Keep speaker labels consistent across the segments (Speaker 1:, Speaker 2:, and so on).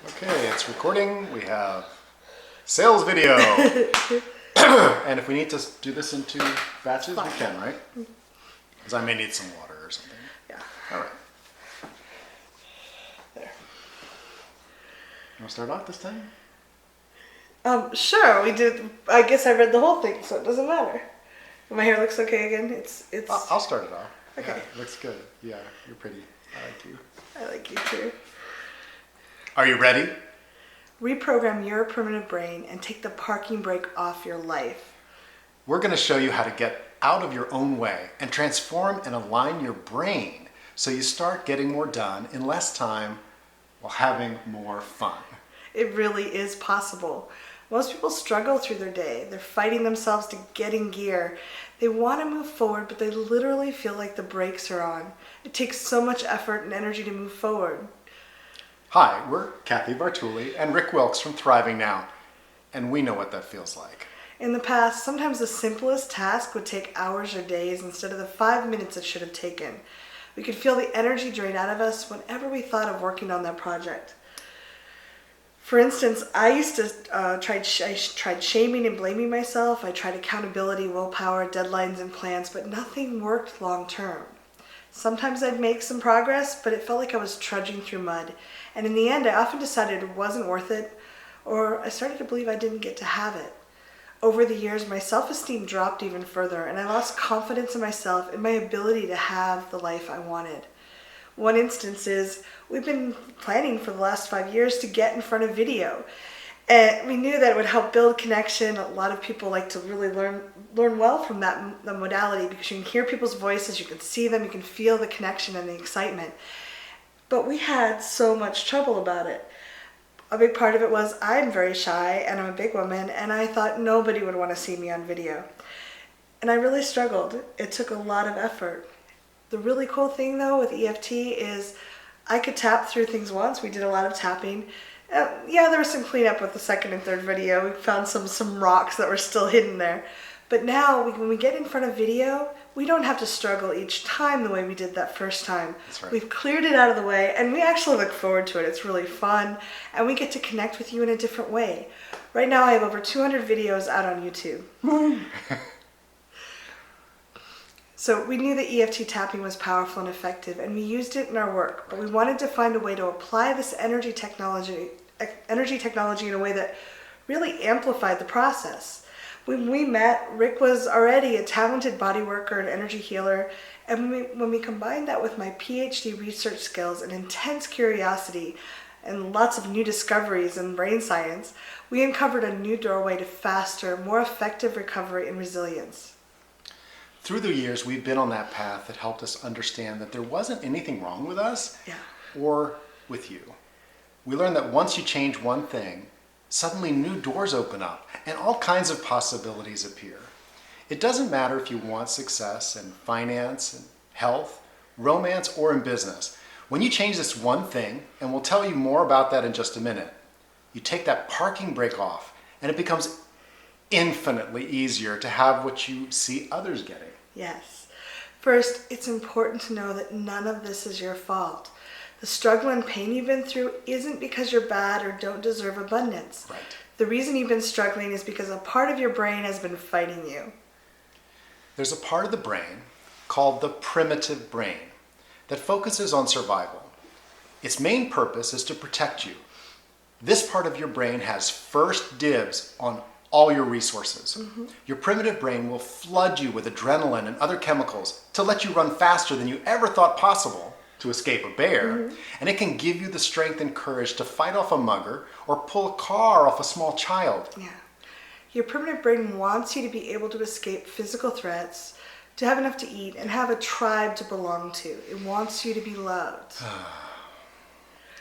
Speaker 1: Okay, it's recording. We have sales video. And if we need to do this in 2 batches, we can, right? Because I may need some water or something.
Speaker 2: Yeah.
Speaker 1: All right.
Speaker 2: There.
Speaker 1: You want to start off this time?
Speaker 2: Sure, we did. I guess I read the whole thing, so it doesn't matter. My hair looks okay again. It's.
Speaker 1: I'll start it off.
Speaker 2: Okay.
Speaker 1: Yeah, it looks good. Yeah, you're pretty. I like you.
Speaker 2: I like you too.
Speaker 1: Are you ready?
Speaker 2: Reprogram your primitive brain and take the parking brake off your life.
Speaker 1: We're going to show you how to get out of your own way and transform and align your brain so you start getting more done in less time while having more fun.
Speaker 2: It really is possible. Most people struggle through their day. They're fighting themselves to get in gear. They want to move forward, but they literally feel like the brakes are on. It takes so much effort and energy to move forward.
Speaker 1: Hi, we're Kathy Bartuli and Rick Wilkes from Thriving Now, and we know what that feels like.
Speaker 2: In the past, sometimes the simplest task would take hours or days instead of the 5 minutes it should have taken. We could feel the energy drain out of us whenever we thought of working on that project. For instance, I used to tried shaming and blaming myself. I tried accountability, willpower, deadlines, and plans, but nothing worked long term. Sometimes I'd make some progress, but it felt like I was trudging through mud. And in the end, I often decided it wasn't worth it, or I started to believe I didn't get to have it. Over the years, my self-esteem dropped even further, and I lost confidence in myself and my ability to have the life I wanted. One instance is, we've been planning for the last 5 years to get in front of video. And we knew that it would help build connection. A lot of people like to really learn well from the modality because you can hear people's voices, you can see them, you can feel the connection and the excitement. But we had so much trouble about it. A big part of it was I'm very shy and I'm a big woman, and I thought nobody would want to see me on video. And I really struggled. It took a lot of effort. The really cool thing though with EFT is I could tap through things once. We did a lot of tapping. Yeah, there was some cleanup with the second and third video. We found some rocks that were still hidden there. But now, when we get in front of video, we don't have to struggle each time the way we did that first time.
Speaker 1: That's right.
Speaker 2: We've cleared it out of the way, and we actually look forward to it. It's really fun, and we get to connect with you in a different way. Right now, I have over 200 videos out on YouTube. So we knew that EFT tapping was powerful and effective, and we used it in our work, but we wanted to find a way to apply this energy technology in a way that really amplified the process. When we met, Rick was already a talented body worker and energy healer, and when we combined that with my PhD research skills and intense curiosity and lots of new discoveries in brain science, we uncovered a new doorway to faster, more effective recovery and resilience.
Speaker 1: Through the years, we've been on that path that helped us understand that there wasn't anything wrong with us or with you. We learned that once you change one thing, suddenly new doors open up and all kinds of possibilities appear. It doesn't matter if you want success in finance, in health, romance, or in business. When you change this one thing, and we'll tell you more about that in just a minute, you take that parking brake off and it becomes infinitely easier to have what you see others getting.
Speaker 2: Yes. First, it's important to know that none of this is your fault. The struggle and pain you've been through isn't because you're bad or don't deserve abundance.
Speaker 1: Right.
Speaker 2: The reason you've been struggling is because a part of your brain has been fighting you.
Speaker 1: There's a part of the brain called the primitive brain that focuses on survival. Its main purpose is to protect you. This part of your brain has first dibs on all your resources. Mm-hmm. Your primitive brain will flood you with adrenaline and other chemicals to let you run faster than you ever thought possible to escape a bear. Mm-hmm. And it can give you the strength and courage to fight off a mugger or pull a car off a small child.
Speaker 2: Yeah. Your primitive brain wants you to be able to escape physical threats, to have enough to eat, and have a tribe to belong to. It wants you to be loved.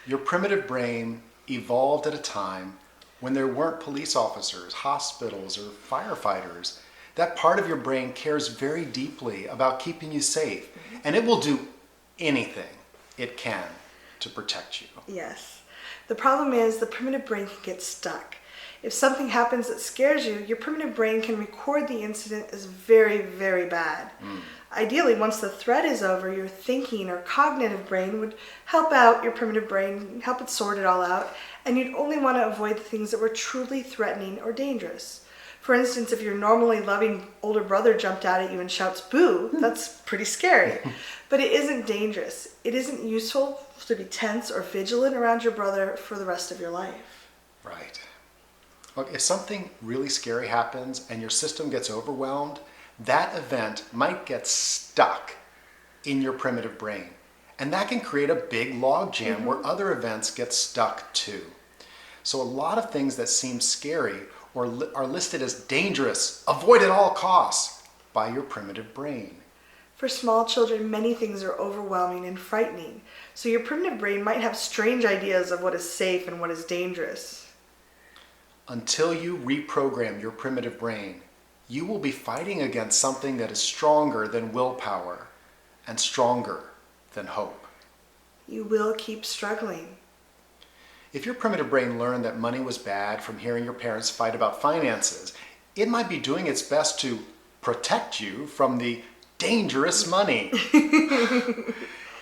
Speaker 1: Your primitive brain evolved at a time when there weren't police officers, hospitals, or firefighters. That part of your brain cares very deeply about keeping you safe, and it will do anything it can to protect you.
Speaker 2: Yes. The problem is the primitive brain can get stuck. If something happens that scares you, your primitive brain can record the incident as very, very bad. Ideally, once the threat is over, your thinking or cognitive brain would help out your primitive brain, help it sort it all out, and you'd only want to avoid the things that were truly threatening or dangerous. For instance, if your normally loving older brother jumped out at you and shouts, "Boo," that's pretty scary. But it isn't dangerous. It isn't useful to be tense or vigilant around your brother for the rest of your life.
Speaker 1: Right. Look, if something really scary happens and your system gets overwhelmed, that event might get stuck in your primitive brain. And that can create a big log jam where other events get stuck too. So a lot of things that seem scary or are listed as dangerous, avoid at all costs by your primitive brain.
Speaker 2: For small children, many things are overwhelming and frightening. So your primitive brain might have strange ideas of what is safe and what is dangerous.
Speaker 1: Until you reprogram your primitive brain, you will be fighting against something that is stronger than willpower and stronger than hope.
Speaker 2: You will keep struggling.
Speaker 1: If your primitive brain learned that money was bad from hearing your parents fight about finances, it might be doing its best to protect you from the dangerous money.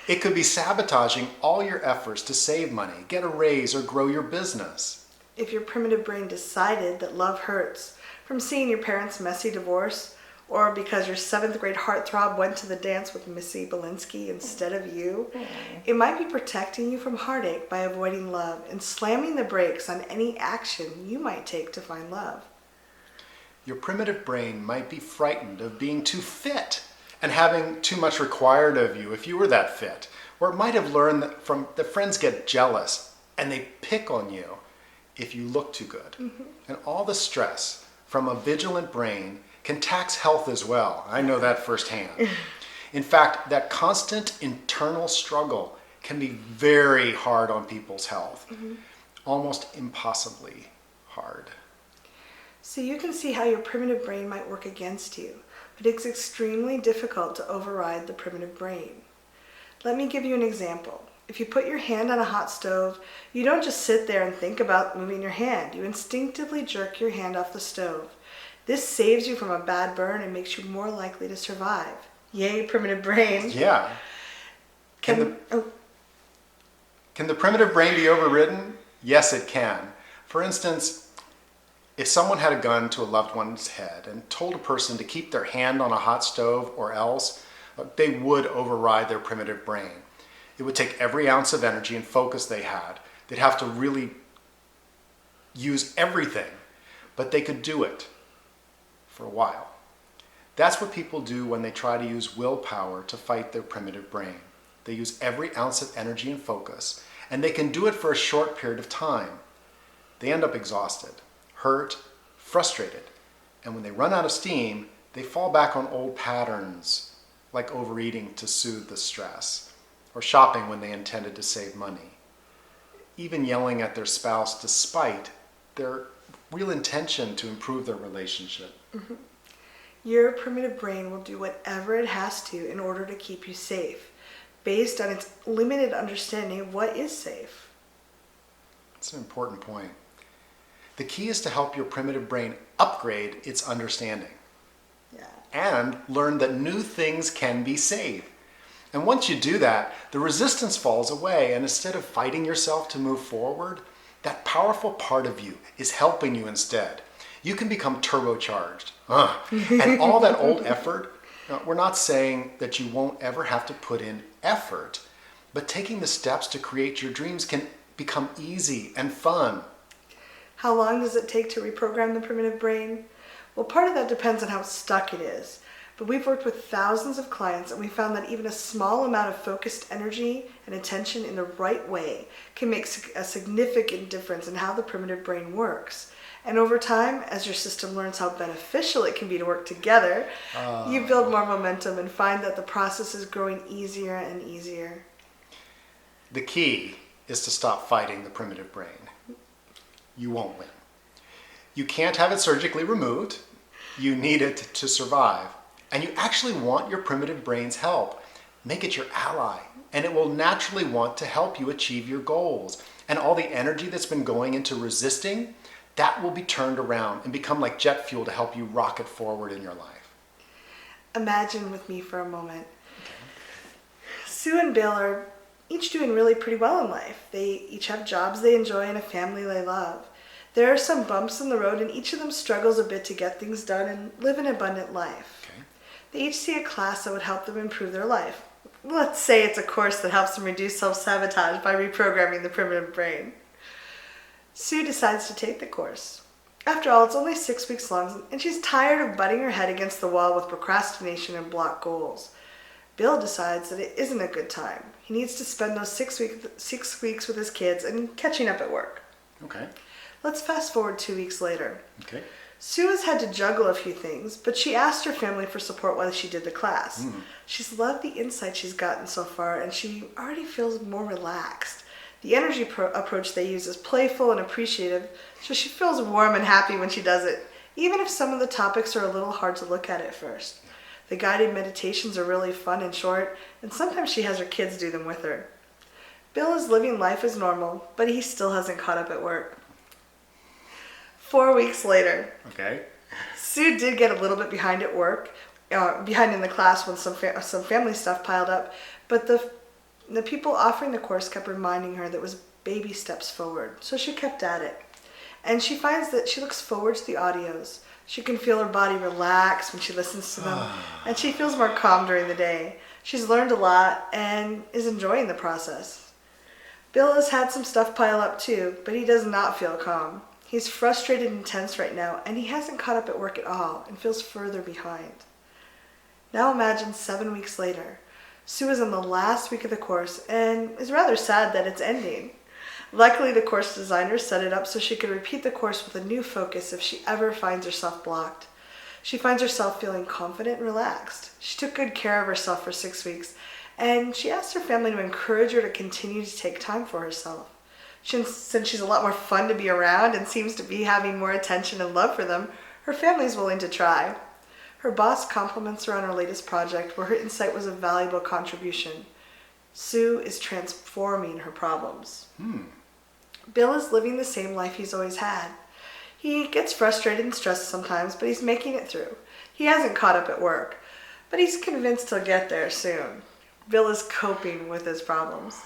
Speaker 1: It could be sabotaging all your efforts to save money, get a raise, or grow your business.
Speaker 2: If your primitive brain decided that love hurts from seeing your parents' messy divorce, or because your 7th grade heartthrob went to the dance with Missy Belinsky instead of you, it might be protecting you from heartache by avoiding love and slamming the brakes on any action you might take to find love.
Speaker 1: Your primitive brain might be frightened of being too fit and having too much required of you if you were that fit. Or it might have learned that friends get jealous and they pick on you if you look too good. And all the stress from a vigilant brain can tax health as well. I know that firsthand. In fact, that constant internal struggle can be very hard on people's health. Almost impossibly hard.
Speaker 2: So you can see how your primitive brain might work against you, but it's extremely difficult to override the primitive brain. Let me give you an example. If you put your hand on a hot stove, you don't just sit there and think about moving your hand. You instinctively jerk your hand off the stove. This saves you from a bad burn and makes you more likely to survive. Yay, primitive brain.
Speaker 1: Yeah. Can the primitive brain be overridden? Yes, it can. For instance, if someone had a gun to a loved one's head and told a person to keep their hand on a hot stove or else, they would override their primitive brain. It would take every ounce of energy and focus they had. They'd have to really use everything, but they could do it for a while. That's what people do when they try to use willpower to fight their primitive brain. They use every ounce of energy and focus, and they can do it for a short period of time. They end up exhausted, hurt, frustrated, and when they run out of steam, they fall back on old patterns, like overeating to soothe the stress, or shopping when they intended to save money, even yelling at their spouse despite their real intention to improve their relationship.
Speaker 2: Your primitive brain will do whatever it has to in order to keep you safe, based on its limited understanding of what is safe.
Speaker 1: That's an important point. The key is to help your primitive brain upgrade its understanding. And learn that new things can be safe. And once you do that, the resistance falls away, and instead of fighting yourself to move forward, that powerful part of you is helping you instead. You can become turbocharged. And all that old effort, we're not saying that you won't ever have to put in effort, but taking the steps to create your dreams can become easy and fun.
Speaker 2: How long does it take to reprogram the primitive brain? Well, part of that depends on how stuck it is. But we've worked with thousands of clients, and we found that even a small amount of focused energy and attention in the right way can make a significant difference in how the primitive brain works. And over time, as your system learns how beneficial it can be to work together, you build more momentum and find that the process is growing easier and easier.
Speaker 1: The key is to stop fighting the primitive brain. You won't win. You can't have it surgically removed. You need it to survive. And you actually want your primitive brain's help. Make it your ally, and it will naturally want to help you achieve your goals. And all the energy that's been going into resisting, that will be turned around and become like jet fuel to help you rocket forward in your life.
Speaker 2: Imagine with me for a moment. Sue and Bill are each doing really pretty well in life. They each have jobs they enjoy and a family they love. There are some bumps in the road, and each of them struggles a bit to get things done and live an abundant life.
Speaker 1: Okay.
Speaker 2: They each see a class that would help them improve their life. Let's say it's a course that helps them reduce self-sabotage by reprogramming the primitive brain. Sue decides to take the course. After all, it's only 6 weeks long, and she's tired of butting her head against the wall with procrastination and blocked goals. Bill decides that it isn't a good time. He needs to spend those 6 weeks with his kids and catching up at work.
Speaker 1: Okay.
Speaker 2: Let's fast forward 2 weeks later.
Speaker 1: Okay.
Speaker 2: Sue has had to juggle a few things, but she asked her family for support while she did the class. She's loved the insight she's gotten so far, and she already feels more relaxed. The energy approach they use is playful and appreciative, so she feels warm and happy when she does it, even if some of the topics are a little hard to look at first. The guided meditations are really fun and short, and sometimes she has her kids do them with her. Bill is living life as normal, but he still hasn't caught up at work. 4 weeks later,
Speaker 1: Okay.
Speaker 2: Sue did get a little bit behind at work, behind in the class when some family stuff piled up, but the people offering the course kept reminding her that it was baby steps forward, so she kept at it. And she finds that she looks forward to the audios. She can feel her body relax when she listens to them, and she feels more calm during the day. She's learned a lot and is enjoying the process. Bill has had some stuff pile up too, but he does not feel calm. He's frustrated and tense right now, and he hasn't caught up at work at all and feels further behind. Now imagine 7 weeks later. Sue is in the last week of the course and is rather sad that it's ending. Luckily, the course designer set it up so she could repeat the course with a new focus if she ever finds herself blocked. She finds herself feeling confident and relaxed. She took good care of herself for 6 weeks, and she asked her family to encourage her to continue to take time for herself. Since she's a lot more fun to be around and seems to be having more attention and love for them, her family's willing to try. Her boss compliments her on her latest project, where her insight was a valuable contribution. Sue is transforming her problems. Bill is living the same life he's always had. He gets frustrated and stressed sometimes, but he's making it through. He hasn't caught up at work, but he's convinced he'll get there soon. Bill is coping with his problems.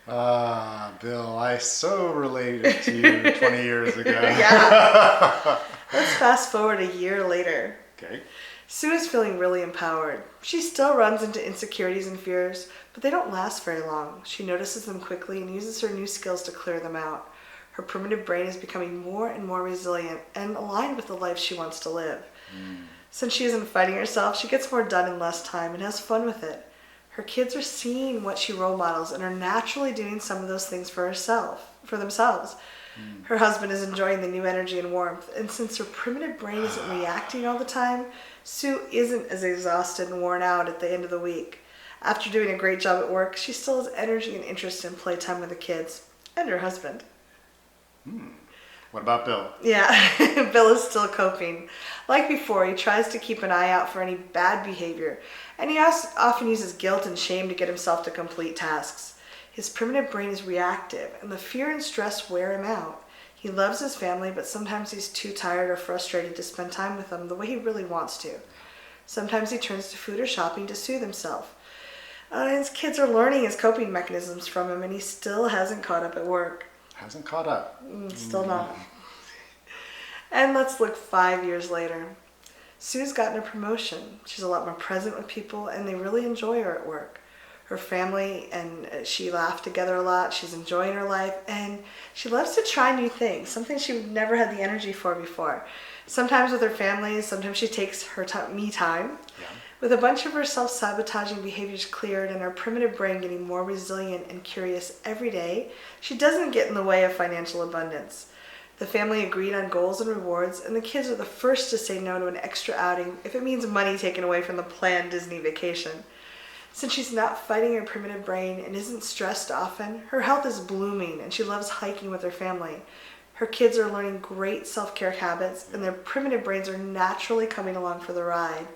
Speaker 1: Bill, I so related to you 20 years ago.
Speaker 2: Yeah. Let's fast forward a year later.
Speaker 1: Okay.
Speaker 2: Sue is feeling really empowered. She still runs into insecurities and fears, but they don't last very long. She notices them quickly and uses her new skills to clear them out. Her primitive brain is becoming more and more resilient and aligned with the life she wants to live. Since she isn't fighting herself, she gets more done in less time and has fun with it. Her kids are seeing what she role models and are naturally doing some of those things for themselves. Her husband is enjoying the new energy and warmth, and since her primitive brain isn't reacting all the time, Sue isn't as exhausted and worn out at the end of the week. After doing a great job at work, she still has energy and interest in playtime with the kids and her husband.
Speaker 1: What about Bill?
Speaker 2: Yeah, Bill is still coping. Like before, he tries to keep an eye out for any bad behavior, and he often uses guilt and shame to get himself to complete tasks. His primitive brain is reactive, and the fear and stress wear him out. He loves his family, but sometimes he's too tired or frustrated to spend time with them the way he really wants to. Sometimes he turns to food or shopping to soothe himself. His kids are learning his coping mechanisms from him, and he still hasn't caught up at work.
Speaker 1: Hasn't caught up.
Speaker 2: Still not. And let's look 5 years later. Sue's gotten a promotion. She's a lot more present with people, and they really enjoy her at work. Her family and she laugh together a lot. She's enjoying her life, and she loves to try new things, something she never had the energy for before. Sometimes with her family, sometimes she takes her me time.
Speaker 1: Yeah.
Speaker 2: With a bunch of her self-sabotaging behaviors cleared and her primitive brain getting more resilient and curious every day, she doesn't get in the way of financial abundance. The family agreed on goals and rewards, and the kids are the first to say no to an extra outing if it means money taken away from the planned Disney vacation. Since she's not fighting her primitive brain and isn't stressed often, her health is blooming and she loves hiking with her family. Her kids are learning great self-care habits, and their primitive brains are naturally coming along for the ride.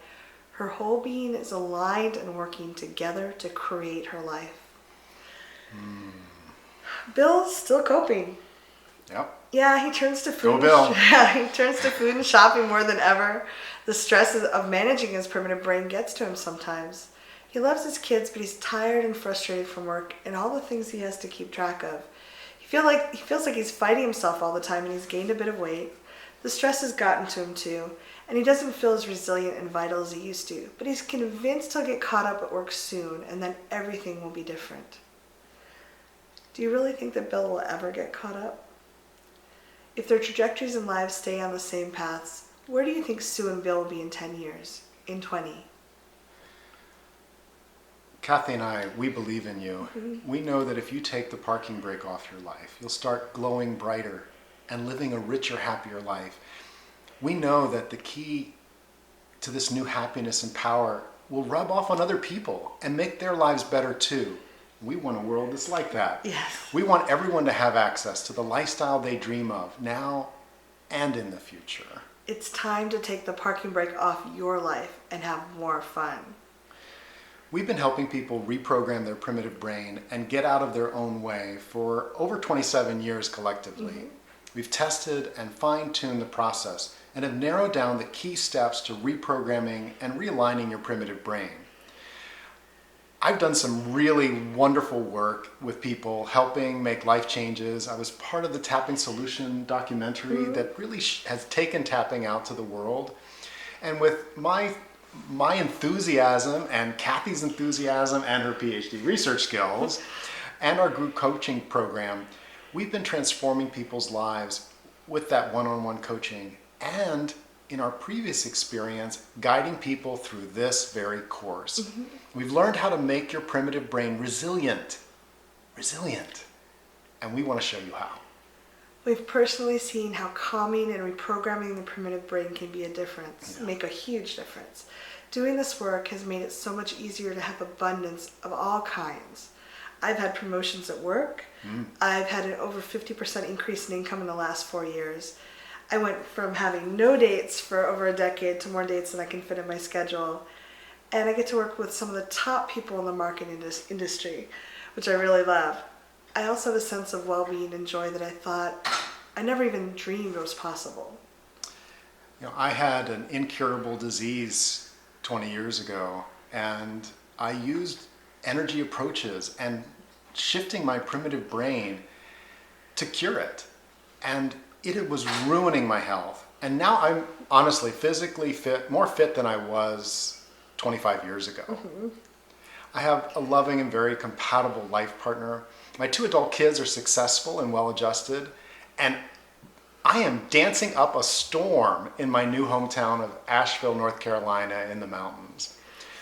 Speaker 2: Her whole being is aligned and working together to create her life. Bill's still coping.
Speaker 1: Yep.
Speaker 2: Yeah, he turns to food.
Speaker 1: Go Bill.
Speaker 2: He turns to food and shopping more than ever. The stress of managing his primitive brain gets to him sometimes. He loves his kids, but he's tired and frustrated from work and all the things he has to keep track of. He feels like he's fighting himself all the time, and he's gained a bit of weight. The stress has gotten to him too, and he doesn't feel as resilient and vital as he used to. But he's convinced he'll get caught up at work soon, and then everything will be different. Do you really think that Bill will ever get caught up? If their trajectories in lives stay on the same paths, where do you think Sue and Bill will be in 10 years? In 20?
Speaker 1: Kathy and I, we believe in you. We know that if you take the parking brake off your life, you'll start glowing brighter and living a richer, happier life. We know that the key to this new happiness and power will rub off on other people and make their lives better too. We want a world that's like that.
Speaker 2: Yes.
Speaker 1: We want everyone to have access to the lifestyle they dream of now and in the future.
Speaker 2: It's time to take the parking brake off your life and have more fun.
Speaker 1: We've been helping people reprogram their primitive brain and get out of their own way for over 27 years collectively. We've tested and fine-tuned the process and have narrowed down the key steps to reprogramming and realigning your primitive brain. I've done some really wonderful work with people helping make life changes. I was part of the Tapping Solution documentary that really has taken tapping out to the world. And with my enthusiasm and Kathy's enthusiasm and her PhD research skills and our group coaching program, we've been transforming people's lives with that one-on-one coaching and in our previous experience, guiding people through this very course. We've learned how to make your primitive brain resilient, and we want to show you how.
Speaker 2: We've personally seen how calming and reprogramming the primitive brain can be a difference, make a huge difference. Doing this work has made it so much easier to have abundance of all kinds. I've had promotions at work. I've had an over 50% increase in income in the last 4 years. I went from having no dates for over a decade to more dates than I can fit in my schedule. And I get to work with some of the top people in the marketing industry, which I really love. I also have a sense of well-being and joy that I thought I never even dreamed was possible.
Speaker 1: You know, I had an incurable disease 20 years ago, and I used energy approaches and shifting my primitive brain to cure it. And it was ruining my health. And now I'm honestly physically fit, more fit than I was 25 years ago. I have a loving and very compatible life partner. My 2 adult kids are successful and well-adjusted. And I am dancing up a storm in my new hometown of Asheville, North Carolina in the mountains.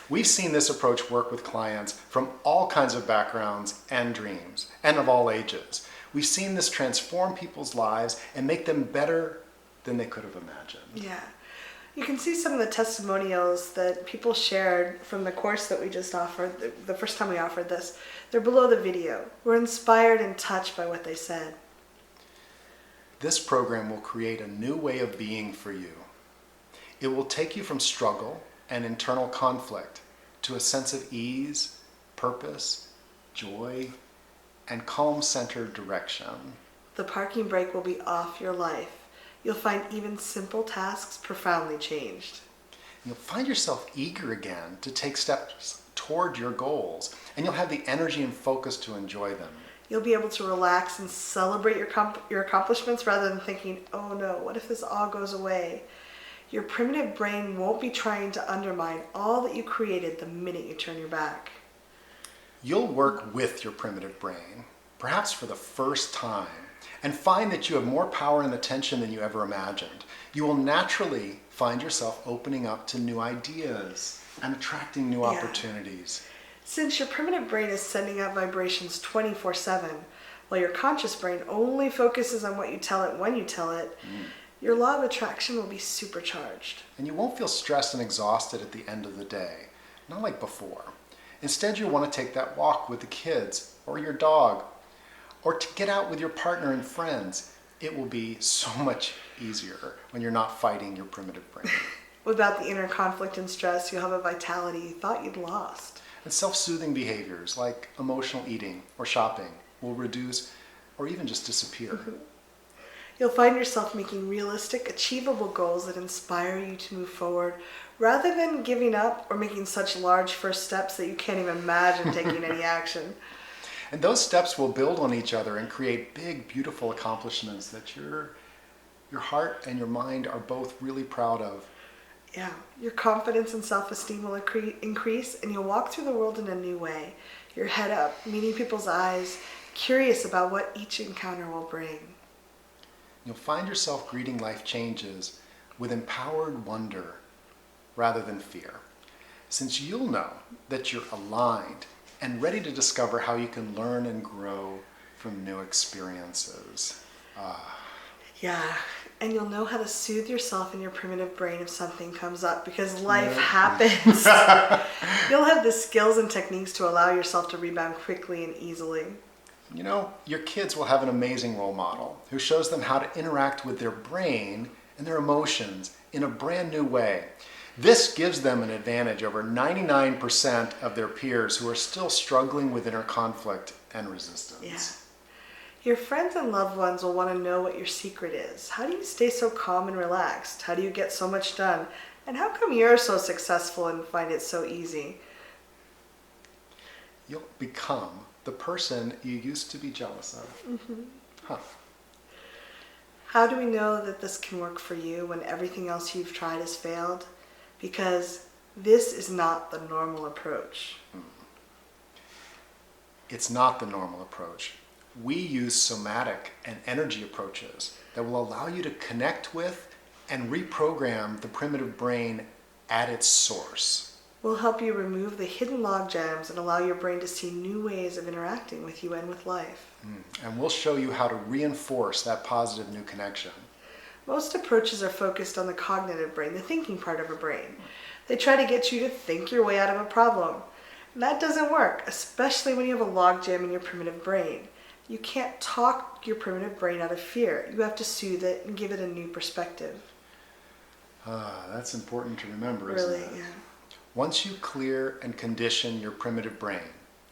Speaker 1: We've seen this approach work with clients from all kinds of backgrounds and dreams, and of all ages. We've seen this transform people's lives and make them better than they could have imagined.
Speaker 2: Yeah. You can see some of the testimonials that people shared from the course that we just offered, the first time we offered this. They're below the video. We're inspired and touched by what they said.
Speaker 1: This program will create a new way of being for you. It will take you from struggle and internal conflict to a sense of ease, purpose, joy, and calm-centered direction.
Speaker 2: The parking brake will be off your life. You'll find even simple tasks profoundly changed.
Speaker 1: You'll find yourself eager again to take steps toward your goals, and you'll have the energy and focus to enjoy them.
Speaker 2: You'll be able to relax and celebrate your accomplishments rather than thinking, oh no, what if this all goes away? Your primitive brain won't be trying to undermine all that you created the minute you turn your back.
Speaker 1: You'll work with your primitive brain, perhaps for the first time, and find that you have more power and attention than you ever imagined. You will naturally find yourself opening up to new ideas and attracting new opportunities.
Speaker 2: Since your primitive brain is sending out vibrations 24/7, while your conscious brain only focuses on what you tell it when you tell it, your law of attraction will be supercharged.
Speaker 1: And you won't feel stressed and exhausted at the end of the day, not like before. Instead, you'll want to take that walk with the kids or your dog, or to get out with your partner and friends. It will be so much easier when you're not fighting your primitive brain.
Speaker 2: Without the inner conflict and stress, you'll have a vitality you thought you'd lost.
Speaker 1: And self-soothing behaviors like emotional eating or shopping will reduce or even just disappear.
Speaker 2: You'll find yourself making realistic, achievable goals that inspire you to move forward rather than giving up or making such large first steps that you can't even imagine taking any action.
Speaker 1: And those steps will build on each other and create big, beautiful accomplishments that your heart and your mind are both really proud of.
Speaker 2: Yeah, your confidence and self-esteem will increase, and you'll walk through the world in a new way. Your head up, meeting people's eyes, curious about what each encounter will bring.
Speaker 1: You'll find yourself greeting life changes with empowered wonder rather than fear, since you'll know that you're aligned and ready to discover how you can learn and grow from new experiences.
Speaker 2: Yeah, and you'll know how to soothe yourself in your primitive brain if something comes up, because life happens. You'll have the skills and techniques to allow yourself to rebound quickly and easily.
Speaker 1: You know, your kids will have an amazing role model who shows them how to interact with their brain and their emotions in a brand new way. This gives them an advantage over 99% of their peers who are still struggling with inner conflict and resistance.
Speaker 2: Yeah. Your friends and loved ones will want to know what your secret is. How do you stay so calm and relaxed? How do you get so much done? And how come you're so successful and find it so easy?
Speaker 1: You'll become the person you used to be jealous of.
Speaker 2: Mm-hmm.
Speaker 1: Huh.
Speaker 2: How do we know that this can work for you when everything else you've tried has failed? Because this is not the normal approach.
Speaker 1: It's not the normal approach. We use somatic and energy approaches that will allow you to connect with and reprogram the primitive brain at its source.
Speaker 2: We'll help you remove the hidden log jams and allow your brain to see new ways of interacting with you and with life.
Speaker 1: And we'll show you how to reinforce that positive new connection.
Speaker 2: Most approaches are focused on the cognitive brain, the thinking part of a brain. They try to get you to think your way out of a problem. And that doesn't work, especially when you have a log jam in your primitive brain. You can't talk your primitive brain out of fear. You have to soothe it and give it a new perspective.
Speaker 1: That's important to remember,
Speaker 2: Really,
Speaker 1: isn't it?
Speaker 2: yeah.
Speaker 1: Once you clear and condition your primitive brain,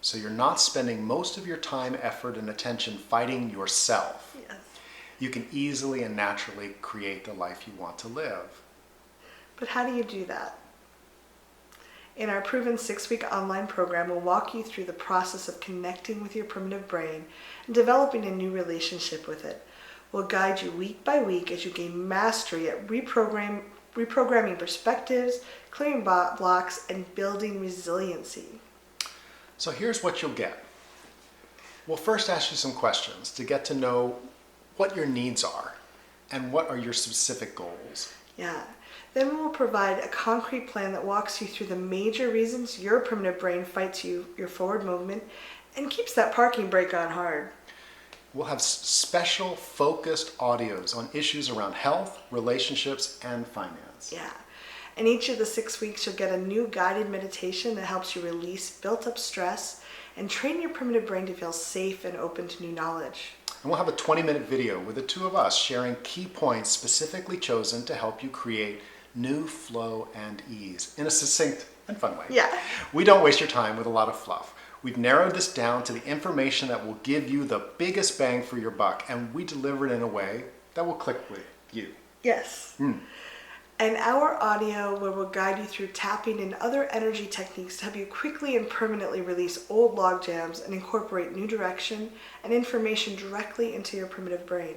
Speaker 1: so you're not spending most of your time, effort, and attention fighting yourself,
Speaker 2: Yes.
Speaker 1: you can easily and naturally create the life you want to live.
Speaker 2: But how do you do that? In our proven 6-week online program, we'll walk you through the process of connecting with your primitive brain and developing a new relationship with it. We'll guide you week by week as you gain mastery at reprogramming perspectives, clearing blocks, and building resiliency.
Speaker 1: So here's what you'll get. We'll first ask you some questions to get to know what your needs are and what are your specific goals.
Speaker 2: Yeah. Then we'll provide a concrete plan that walks you through the major reasons your primitive brain fights your forward movement and keeps that parking brake on hard.
Speaker 1: We'll have special focused audios on issues around health, relationships, and finance.
Speaker 2: Yeah. In each of the 6 weeks, you'll get a new guided meditation that helps you release built-up stress and train your primitive brain to feel safe and open to new knowledge.
Speaker 1: And we'll have a 20-minute video with the two of us sharing key points specifically chosen to help you create new flow and ease in a succinct and fun way.
Speaker 2: Yeah.
Speaker 1: We don't waste your time with a lot of fluff. We've narrowed this down to the information that will give you the biggest bang for your buck, and we deliver it in a way that will click with you.
Speaker 2: Yes. And our audio where we'll guide you through tapping and other energy techniques to help you quickly and permanently release old log jams and incorporate new direction and information directly into your primitive brain.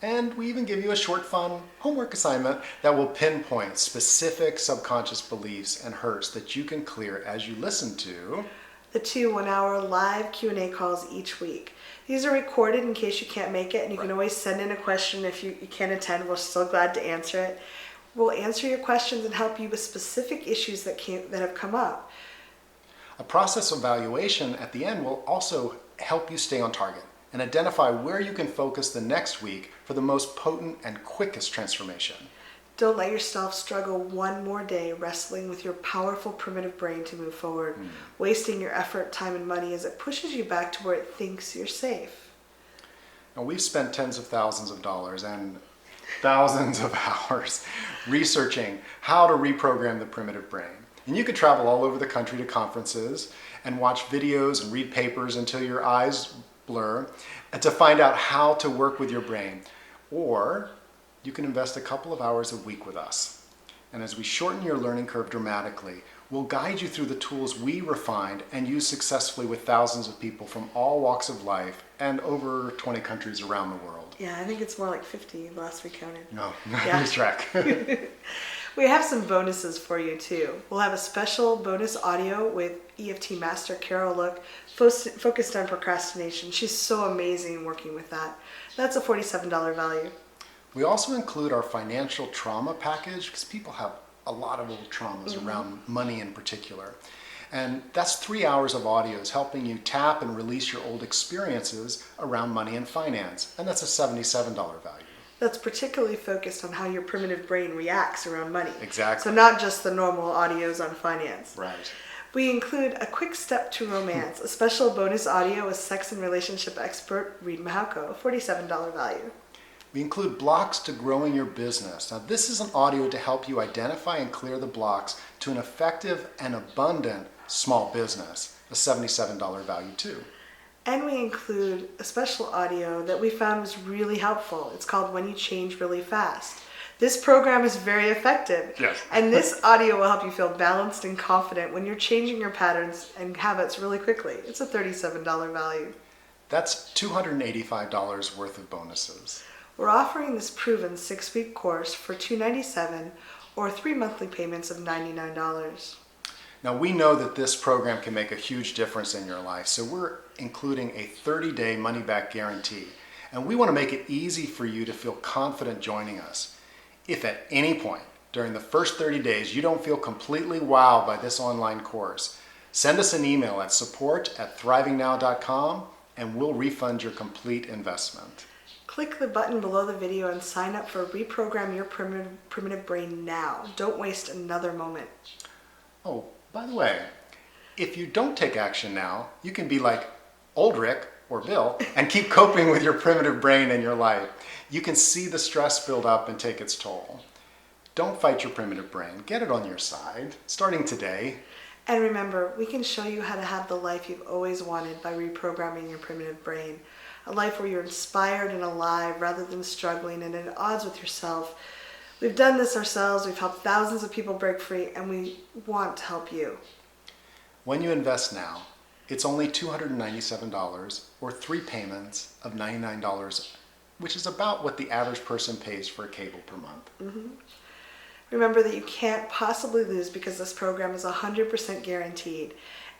Speaker 1: And we even give you a short, fun homework assignment that will pinpoint specific subconscious beliefs and hurts that you can clear as you listen to
Speaker 2: the 2 one-hour live Q&A calls each week. These are recorded in case you can't make it, and you can always send in a question if you can't attend. We're still glad to answer it. We'll answer your questions and help you with specific issues that have come up.
Speaker 1: A process evaluation at the end will also help you stay on target and identify where you can focus the next week for the most potent and quickest transformation.
Speaker 2: Don't let yourself struggle one more day wrestling with your powerful primitive brain to move forward, wasting your effort, time, and money as it pushes you back to where it thinks you're safe.
Speaker 1: Now, we've spent tens of thousands of dollars and thousands of hours researching how to reprogram the primitive brain. And you could travel all over the country to conferences and watch videos and read papers until your eyes blur and to find out how to work with your brain. Or you can invest a couple of hours a week with us. And as we shorten your learning curve dramatically, we'll guide you through the tools we refined and use successfully with thousands of people from all walks of life and over 20 countries around the world.
Speaker 2: Yeah, I think it's more like 50 last we counted.
Speaker 1: No,
Speaker 2: Yeah.
Speaker 1: lose track.
Speaker 2: We have some bonuses for you too. We'll have a special bonus audio with EFT Master Carol Look focused on procrastination. She's so amazing working with that. That's a $47 value.
Speaker 1: We also include our financial trauma package because people have a lot of old traumas around money in particular. And that's 3 hours of audios helping you tap and release your old experiences around money and finance. And that's a $77 value.
Speaker 2: That's particularly focused on how your primitive brain reacts around money.
Speaker 1: Exactly.
Speaker 2: So not just the normal audios on finance.
Speaker 1: Right.
Speaker 2: We include a quick step to romance, a special bonus audio with sex and relationship expert Reed Mahauko, a $47 value.
Speaker 1: We include blocks to growing your business. Now this is an audio to help you identify and clear the blocks to an effective and abundant small business, a $77 value too.
Speaker 2: And we include a special audio that we found was really helpful. It's called When You Change Really Fast. This program is very effective.
Speaker 1: Yes.
Speaker 2: And this audio will help you feel balanced and confident when you're changing your patterns and habits really quickly. It's a $37 value.
Speaker 1: That's $285 worth of bonuses.
Speaker 2: We're offering this proven 6-week course for $297 or 3 monthly payments of $99.
Speaker 1: Now we know that this program can make a huge difference in your life, so we're including a 30-day money-back guarantee. And we want to make it easy for you to feel confident joining us. If at any point during the first 30 days you don't feel completely wowed by this online course, send us an email at support@thrivingnow.com and we'll refund your complete investment.
Speaker 2: Click the button below the video and sign up for Reprogram Your Primitive Brain now. Don't waste another moment.
Speaker 1: Oh, by the way, if you don't take action now, you can be like old Rick or Bill and keep coping with your primitive brain in your life. You can see the stress build up and take its toll. Don't fight your primitive brain. Get it on your side, starting today.
Speaker 2: And remember, we can show you how to have the life you've always wanted by reprogramming your primitive brain. A life where you're inspired and alive rather than struggling and at odds with yourself. We've done this ourselves, we've helped thousands of people break free, and we want to help you.
Speaker 1: When you invest now, it's only $297 or 3 payments of $99, which is about what the average person pays for a cable per month.
Speaker 2: Remember that you can't possibly lose because this program is 100% guaranteed.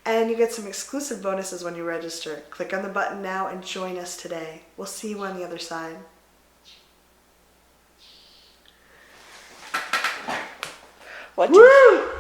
Speaker 2: And you get some exclusive bonuses when you register. Click on the button now and join us today. We'll see you on the other side. Woo!